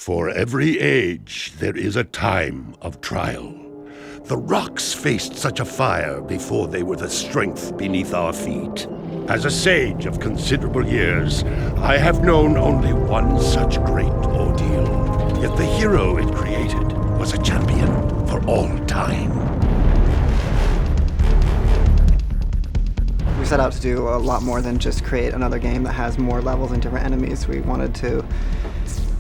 For every age, there is a time of trial. The rocks faced such a fire before they were the strength beneath our feet. As a sage of considerable years, I have known only one such great ordeal. Yet the hero it created was a champion for all time. We set out to do a lot more than just create another game that has more levels and different enemies. We wanted to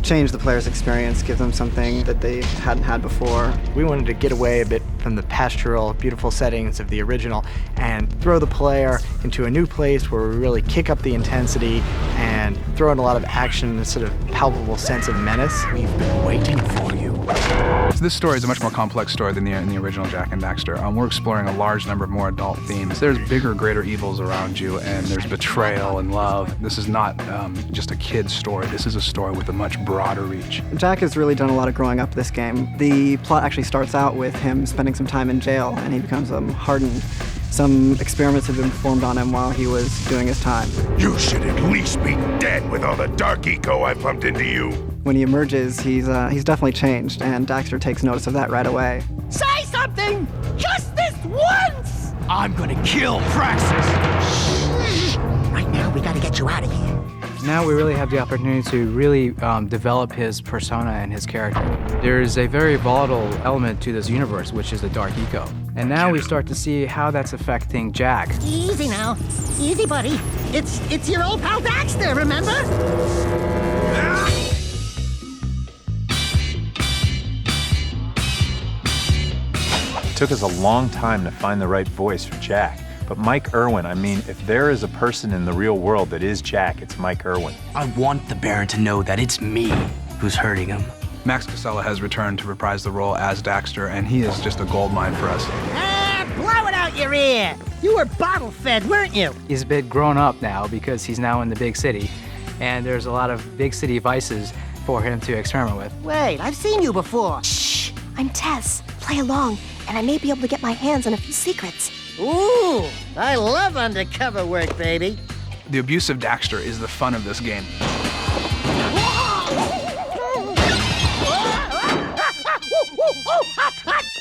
change the player's experience, give them something that they hadn't had before. We wanted to get away a bit from the pastoral, beautiful settings of the original and throw the player into a new place where we really kick up the intensity and throw in a lot of action and a sort of palpable sense of menace. We've been waiting for you. So this story is a much more complex story than in the original Jak and Daxter. We're exploring a large number of more adult themes. There's bigger, greater evils around you, and there's betrayal and love. This is not just a kid's story. This is a story with a much broader reach. Jak has really done a lot of growing up this game. The plot actually starts out with him spending some time in jail, and he becomes hardened. Some experiments have been performed on him while he was doing his time. You should at least be dead with all the dark eco I pumped into you. When he emerges, he's definitely changed, and Daxter takes notice of that right away. Say something! Just this once! I'm gonna kill Praxis! Shh. Right now, we gotta get you out of here. Now we really have the opportunity to really develop his persona and his character. There's a very volatile element to this universe, which is the dark eco. And now we start to see how that's affecting Jak. Easy now. Easy, buddy. It's your old pal Daxter, remember? It took us a long time to find the right voice for Jak. But Mike Irwin, I mean, if there is a person in the real world that is Jak, it's Mike Irwin. I want the Baron to know that it's me who's hurting him. Max Casella has returned to reprise the role as Daxter, and he is just a goldmine for us. Blow it out your ear! You were bottle-fed, weren't you? He's a bit grown up now because he's now in the big city, and there's a lot of big city vices for him to experiment with. Wait, I've seen you before. Shh! I'm Tess. Play along, and I may be able to get my hands on a few secrets. Ooh, I love undercover work, baby. The abusive Daxter is the fun of this game.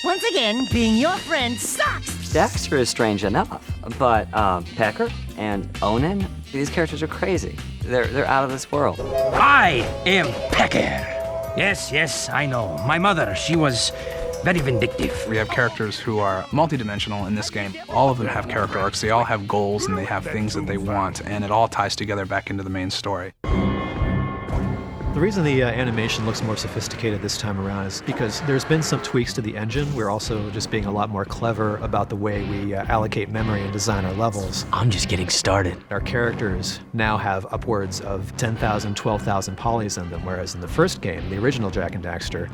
Once again, being your friend sucks. Daxter is strange enough, but Pecker and Onan, these characters are crazy. They're out of this world. I am Pecker. Yes, I know. My mother, she was very vindictive. We have characters who are multidimensional in this game. All of them have character arcs, they all have goals, and they have things that they want, and it all ties together back into the main story. The reason the animation looks more sophisticated this time around is because there's been some tweaks to the engine. We're also just being a lot more clever about the way we allocate memory and design our levels. I'm just getting started. Our characters now have upwards of 10,000, 12,000 polys in them, whereas in the first game, the original Jak and Daxter,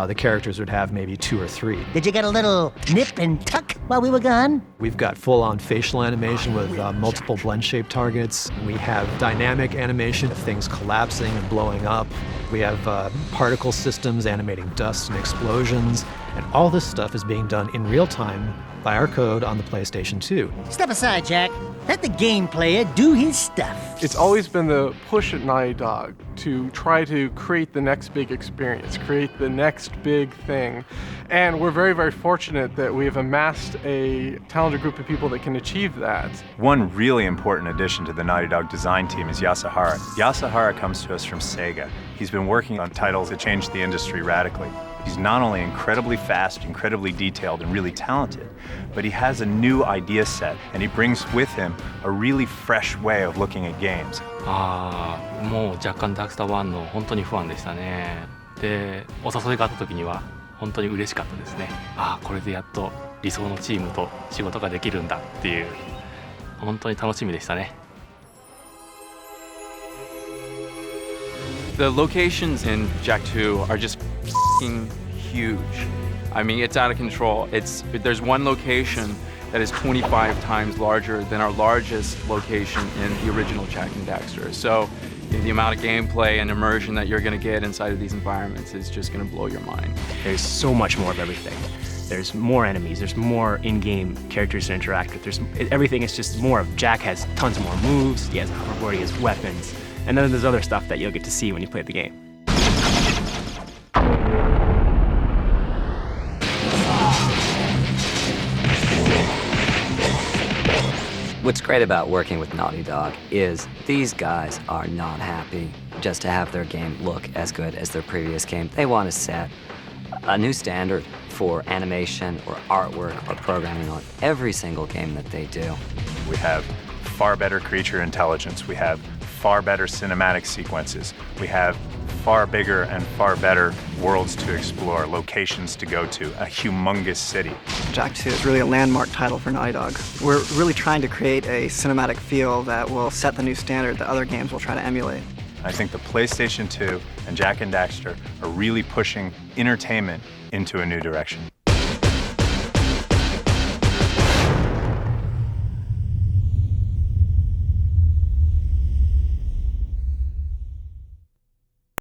the characters would have maybe 2 or 3. Did you get a little nip and tuck while we were gone? We've got full-on facial animation with multiple blend-shaped targets. We have dynamic animation of things collapsing and blowing up. We have particle systems animating dust and explosions. And all this stuff is being done in real time by our code on the PlayStation 2. Step aside, Jak. Let the game player do his stuff. It's always been the push at Naughty Dog to try to create the next big experience, create the next big thing. And we're very, very fortunate that we have amassed a talented group of people that can achieve that. One really important addition to the Naughty Dog design team is Yasuhara. Yasuhara comes to us from Sega. He's been working on titles that changed the industry radically. He's not only incredibly fast, incredibly detailed, and really talented, but he has a new idea set, and he brings with him a really fresh way of looking at games. もうJak and Daxter 1の本当にファンでしたね。で、お誘いがあった時には本当に嬉しかったですね。これでやっと理想のチームと仕事ができるんだっていう、本当に楽しみでしたね。The locations in Jak II are just f***ing huge. I mean, it's out of control. There's one location that is 25 times larger than our largest location in the original Jak and Daxter. So the amount of gameplay and immersion that you're going to get inside of these environments is just going to blow your mind. There's so much more of everything. There's more enemies, there's more in-game characters to interact with. Everything is just more of Jak has tons more moves, he has a hoverboard, he has weapons, and then there's other stuff that you'll get to see when you play the game. What's great about working with Naughty Dog is these guys are not happy just to have their game look as good as their previous game. They want to set a new standard for animation or artwork or programming on every single game that they do. We have far better creature intelligence. We have far better cinematic sequences. We have far bigger and far better worlds to explore, locations to go to, a humongous city. Jak II is really a landmark title for Naughty Dog. We're really trying to create a cinematic feel that will set the new standard that other games will try to emulate. I think the PlayStation 2 and Jak and Daxter are really pushing entertainment into a new direction.